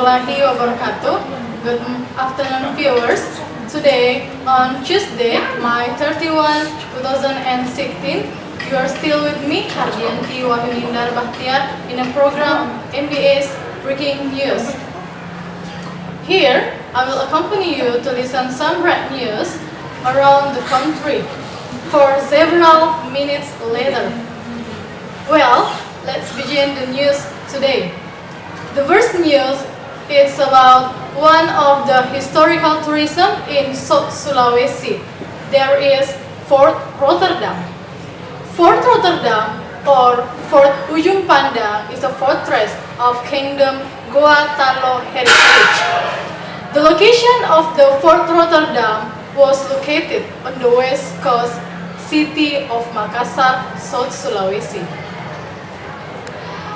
warahmatullahi wabarakatuh. Good afternoon, viewers. Today, on Tuesday, May 31, 2016, you are still with me, Hardianti Wahyunindar Bahtiar, in a program MBA's Breaking News. Here, I will accompany you to listen some breaking news around the country for several minutes later. Well, let's begin the news today. The first news is about one of the historical tourism in South Sulawesi. There is Fort Rotterdam. Fort Rotterdam or Fort Ujung Panda is a fortress of Kingdom Goa Tarlo heritage. The location of the Fort Rotterdam was located on the west coast city of Makassar, South Sulawesi.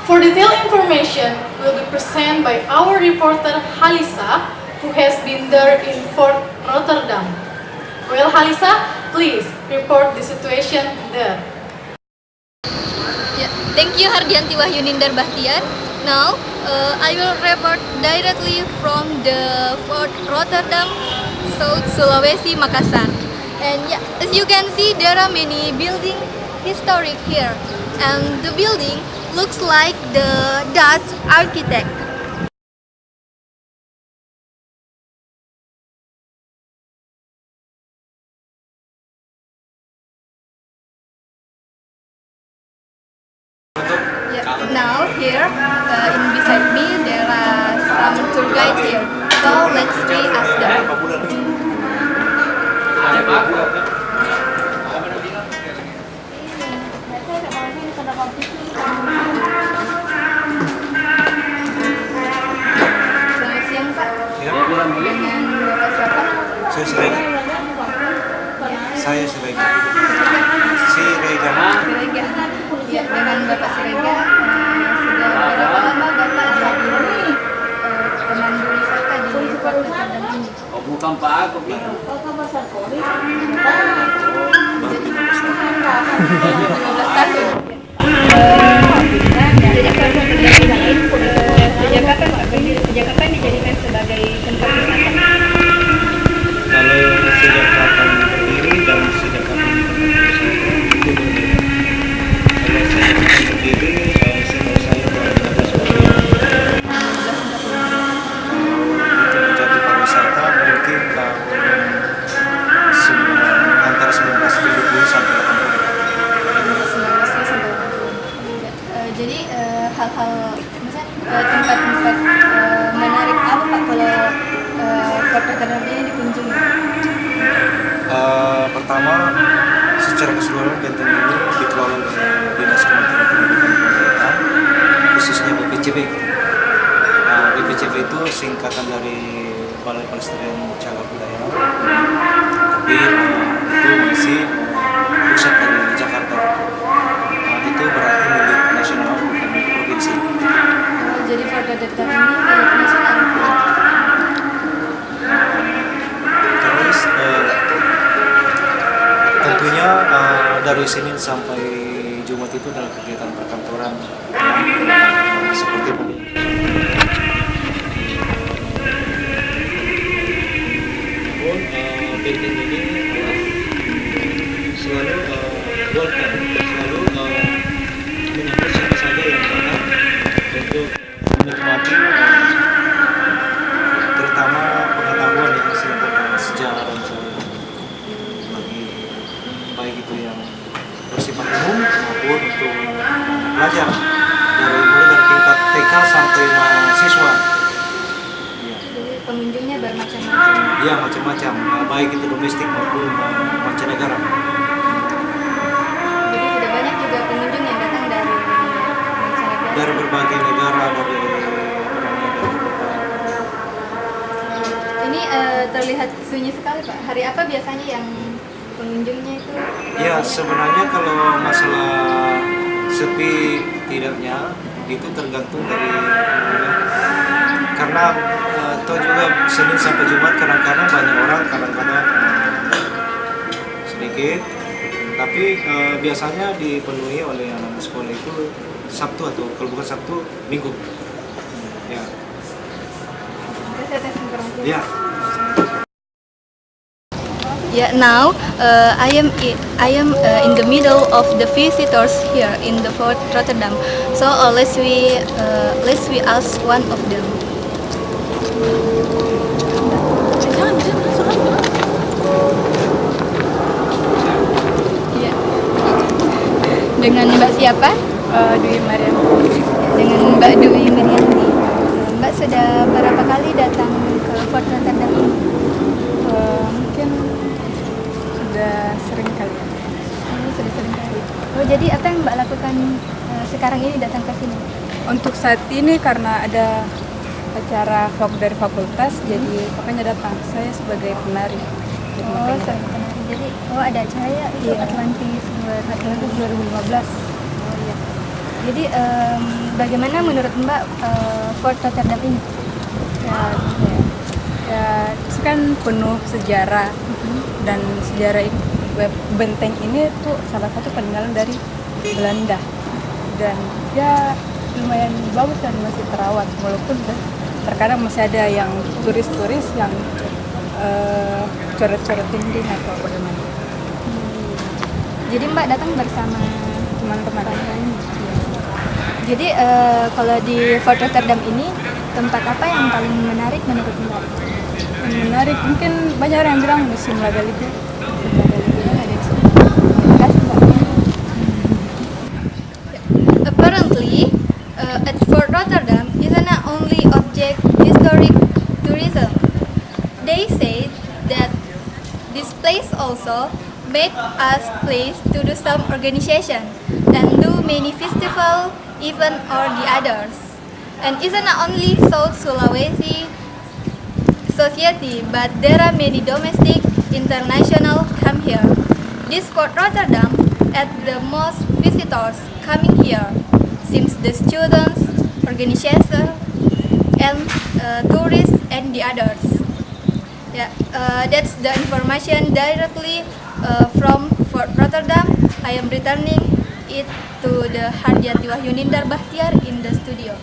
For detailed information will be presented by our reporter Halisa, who has been there in Fort Rotterdam. Well, Halisa, please report the situation there. Yeah, thank you, Hardianti Wahyunindar Bahtiar. Now, I will report directly from the Fort Rotterdam, South Sulawesi, Makassar. And yeah, as you can see, there are many buildings historic here, and the building looks like the Dutch architect. Yeah, now here, in beside me, there are some tour guides here. So let's stay ask them. Selamat siang Pak. Dengan Bapak siapa? Saya Siregar. Saya Siregar. Siregar. Siregar. Ya, dengan Bapak Siregar, sudah berapa lama Bapak jadi pemandu wisata di Fort Rotterdam ini? Oh, bukan Pak, aku bilang. 15 tahun. Sejak kapan dijadikan sebagai tempat wisata? Kalau sejak kapan berdiri dan sejak kapan tempat wisata itu berbeda. Kalau sejak kapan berdiri, setahu saya baru ada sebagai itu menjadi pariwisata mungkin tahun antara 1970 sampai 80. Jadi hal-hal misalnya tempat-tempat menarik apa Pak kalau Fort Rotterdam ini dikunjungi? Pertama, secara keseluruhan benteng ini dikelola oleh Dinas Kementerian Pendidikan dan Kebudayaan, khususnya BPCB. BPCB itu singkatan dari Balai Pelestarian Cagar Budaya, tapi itu masih pusat dari Jakarta. Itu berarti milik nasional, bukan milik provinsi. Jadi Fort Rotterdam ini milik nasional. Terus tentunya dari Senin sampai Jumat itu adalah kegiatan perkantoran seperti benteng ini selalu welcome, selalu menyambut siapa saja yang datang untuk menikmati terutama pengetahuan yang tentang sejarah dan bagi baik itu yang bersifat umum maupun untuk pelajar mulai dari tingkat TK sampai mahasiswa. Jadi pengunjungnya bermacam-macam. Iya, macam-macam, baik itu domestik maupun mancanegara. Jadi sudah banyak juga pengunjung yang datang dari mancanegara. Dari berbagai negara, Ini terlihat sunyi sekali Pak. Hari apa biasanya yang pengunjungnya itu? ya sebenarnya kalau masalah sepi tidaknya itu tergantung dari karena atau juga Senin sampai Jumat kadang-kadang banyak orang, kadang-kadang sedikit, tapi biasanya dipenuhi oleh anak sekolah itu Sabtu atau kalau bukan Sabtu Minggu ya. Ya. Yeah, now I am in the middle of the visitors here in the Fort Rotterdam. So let's we ask one of them. Ya. Dengan Mbak siapa? Dwi Mariam. Dengan Mbak Dwi Mirianti. Mbak sudah berapa kali datang ke Fort Rotterdam ini? Mungkin sudah sering kali ya. Sudah sering kali. Oh, jadi apa yang Mbak lakukan sekarang ini datang ke sini? Untuk saat ini karena ada acara vlog dari fakultas, jadi makanya datang. Saya sebagai penari. Jadi Oh, makanya sering penari. Jadi ada acara ya itu Iya. Atlantis 2015. Oh iya. Jadi bagaimana menurut Mbak Fort Rotterdam ini? Ya, itu kan penuh sejarah dan sejarah benteng ini tuh salah satu peninggalan dari Belanda dan ya lumayan bagus dan masih terawat walaupun terkadang masih ada yang turis-turis yang coret-coret dinding atau bagaimana. Jadi Mbak datang bersama Teman-teman lain. Jadi kalau di Fort Rotterdam ini tempat apa yang paling menarik menurut Mbak? Yang menarik mungkin banyak orang yang bilang musim label itu. Terima kasih, Mbak. Apparently, at Fort Rotterdam is not only object historic tourism. They say that this place also make us place to do some organization and do many festival, event or the others. And it's not only South Sulawesi society, but there are many domestic, international come here. This Fort Rotterdam at the most visitors coming here, since the students, organization, and tourists and the others. Yeah, that's the information directly from Fort Rotterdam. I am returning it to the Hardianti Wahyunindar Bahtiar in the studio.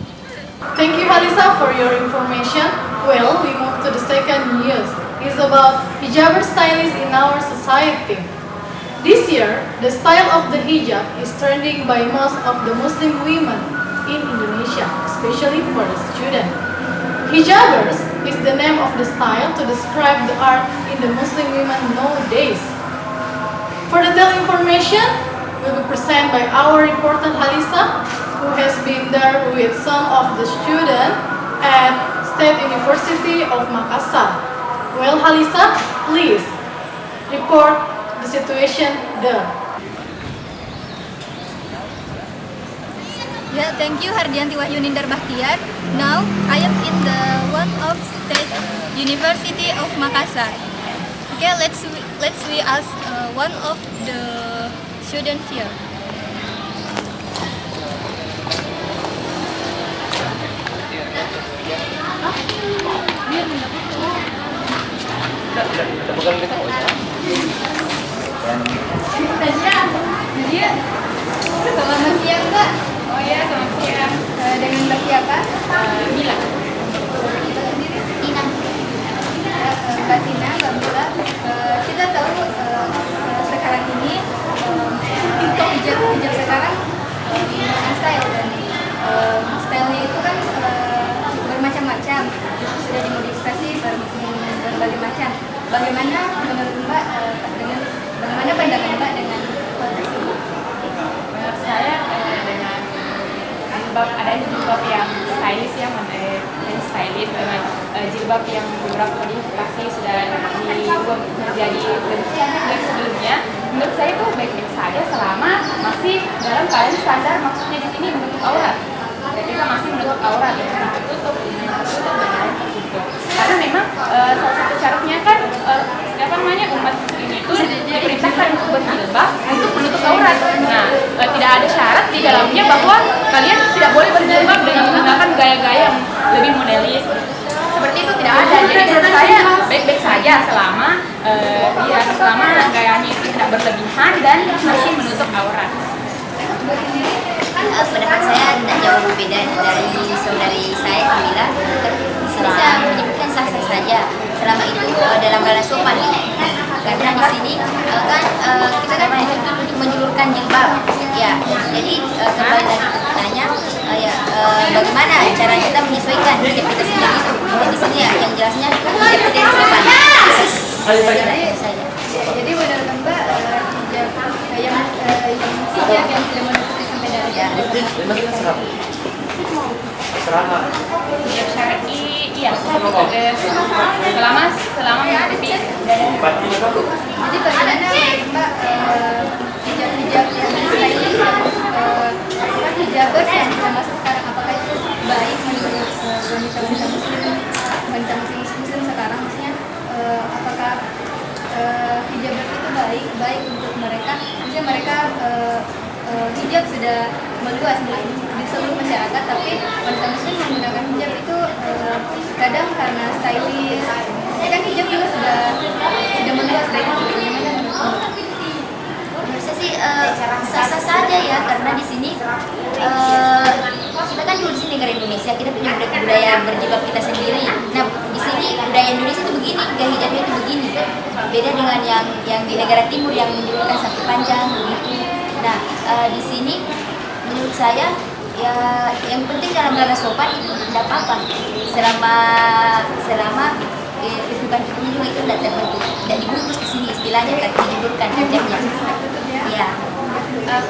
Thank you, Halisa, for your information. Well, we move to the second news. It's about hijaber stylists in our society. This year, the style of the hijab is trending by most of the Muslim women in Indonesia, especially for the student. Hijabers is the name of the style to describe the art in the Muslim women nowadays. For detailed information, will be presented by our reporter Halisa, who has been there with some of the students at State University of Makassar. Well, Halisa, please report the situation there. Yeah, thank you Hardianti Wahyunindar Bahtiar. Now I am in the one of State University of Makassar. Okay, let's we ask one of the students here. Selamat siang Mbak. Oh ya, selamat siang. Dengan Mbak siapa? Mila. Kita sendiri? Ina. Mbak Tina, Mbak Mila. Kita tahu sekarang ini hijab sekarang menggunakan style dan stylenya itu kan bermacam-macam, sudah dimodifikasi berbagai macam. Bagaimana menurut Mbak bagaimana pandangan Mbak dengan hal tersebut? Menurut saya dengan jilbab ada jilbab yang stylish yang stylish dengan jilbab yang beberapa modifikasi sudah dibuat menjadi bentuk yang sebelumnya. Menurut saya itu baik-baik saja selama masih dalam keadaan standar, maksudnya di sini menutup aurat. Ketika masih menutup aurat dan tertutup dengan tertutup. Karena memang salah satu syaratnya kan umat muslim itu diperintahkan untuk berjilbab untuk menutup aurat. Nah, tidak ada syarat di dalamnya bahwa kalian tidak boleh berjilbab dengan menggunakan gaya-gaya yang lebih modelis. Seperti itu tidak ada. Jadi menurut saya baik-baik saja selama gayanya itu tidak berlebihan dan masih menutup aurat. Pendapat saya tidak jauh berbeda dari saudari saya Kamila. Bisa menyebutkan sah-sah saja Ya, selama itu dalam ranah sopan. Karena di sini kan kita kan dituntut untuk menjulurkan jilbab. Ya, jadi kembali lagi pertanyaannya, bagaimana cara kita menyesuaikan hijab kita sendiri itu? Di sini ya, yang jelasnya hijab kita yang sopan. Jadi menurut Mbak yang hijab yang tidak menutupi sampai dari Hijab syar'i, iya. Selama menutupi. Jadi bagaimana Mbak hijab-hijab yang stylish apakah hijabers yang bisa masuk sekarang, apakah itu baik menurut wanita-wanita muslim sekarang, maksudnya apakah hijabers itu baik untuk mereka, maksudnya mereka hijab sudah meluas di seluruh masyarakat, tapi wanita muslim menggunakan hijab itu kadang karena stylish. Ya kan hijab juga sudah meluas dari itu. Bagaimana menurut Menurut saya sih sah-sah saja ya, karena di sini kita kan dulu di sini negara Indonesia, kita punya budaya berjilbab kita sendiri. Nah, di sini budaya Indonesia itu begini, gaya hijabnya itu begini. Beda dengan yang di negara timur yang menjulurkan sapi panjang begitu. Nah, di sini menurut saya ya yang penting dalam ranah sopan itu tidak apa-apa selama kehidupan kita juga itu tidak terbentuk, tidak dibungkus di sini istilahnya, tidak dijulurkan hijabnya. Ya.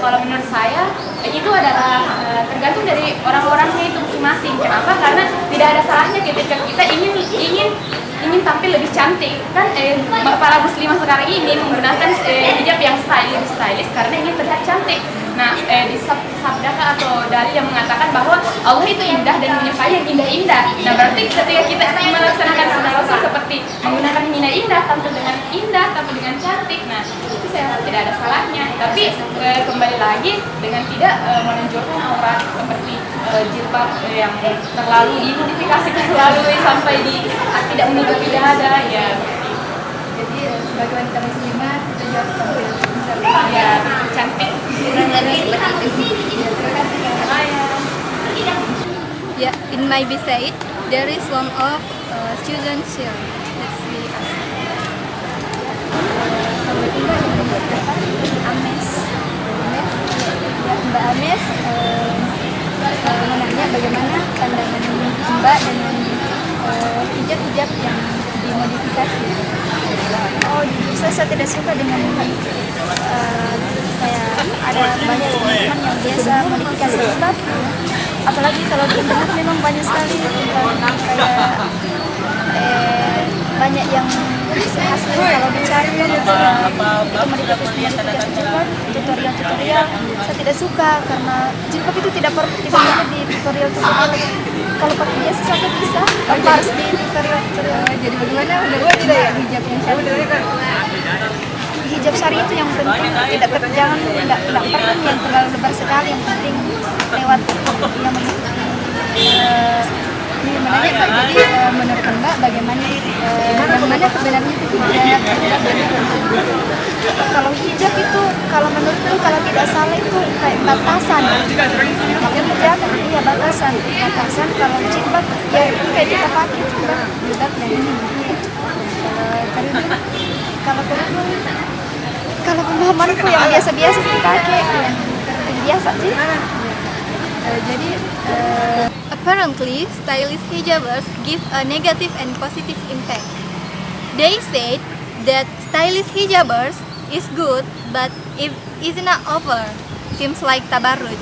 Kalau menurut saya itu adalah tergantung dari orang-orangnya itu masing-masing. Kenapa? Karena tidak ada salahnya ketika kita ingin tampil lebih cantik. Kan para muslimah sekarang ini menggunakan hijab yang stylish karena ingin terlihat cantik. Nah, di sabda atau dalil yang mengatakan bahwa Allah itu indah dan menyukai yang indah-indah. Nah, berarti ketika kita melaksanakan sunah Rasul seperti menggunakan yang indah-indah, tampil dengan indah, tampil dengan cantik. Nah, itu saya rasa tidak ada salahnya. Tapi kembali lagi dengan tidak menunjukkan aurat seperti jilbab yang terlalu dimodifikasi sampai tidak menutupi dada ya. Jadi sebagai wanita muslimah kita juga harus tampil Ya, cantik. Kurang lebih seperti itu. Yeah, in my beside there is one of student here. Let's see. Kalau itu Mbak yang nomor berapa? Ames. Ya, Mbak Ames menanya bagaimana pandangan Mbak dengan hijab-hijab yang dimodifikasi. Oh, jujur saya tidak suka dengan kayak ada banyak teman-teman yang biasa modifikasi jilbab. Apalagi kalau di internet memang banyak sekali tentang kayak banyak yang hasil kalau dicari itu modifikasi jilbab, tutorial. Saya tidak suka karena jilbab itu tidak perlu di tutorial. Kalau pakai biasa saja bisa, tanpa harus di tutorial. Jadi bagaimana menurut Mbak hijab yang syar'i? Hijab syari itu yang penting, tidak perlu yang terlalu lebar sekali, yang penting lewat yang menutupi Menanya Mbak, jadi menurut Mbak bagaimana yang mana sebenarnya itu hijab? kalau hijab itu, kalau menurutku kalau tidak salah itu kayak batasan. Kalau hijab iya batasan. Kalau jilbab ya itu kayak kita pakai juga jilbab yang ini. Kalau pemahamanku yang biasa-biasa dipakai, yang biasa sih. Jadi apparently stylish hijabers give a negative and positive impact. They said that stylish hijabers is good, but if is not over, seems like tabarruj.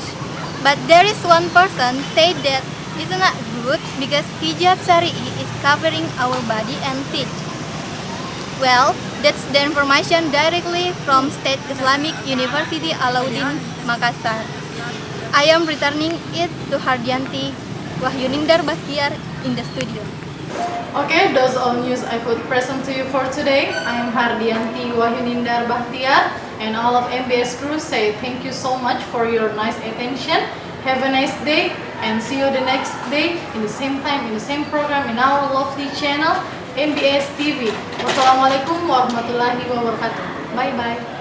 But there is one person said that is not good because hijab syar'i is covering our body and feet. Well, that's the information directly from State Islamic University Alauddin Makassar. I am returning it to Hardianti Wahyunindar Bahtiar in the studio. Okay, those all news I could present to you for today. I am Hardianti Wahyunindar Bahtiar, and all of MBS crew say thank you so much for your nice attention. Have a nice day, and see you the next day in the same time, in the same program, in our lovely channel MBS TV. Wassalamualaikum warahmatullahi wabarakatuh. Bye bye.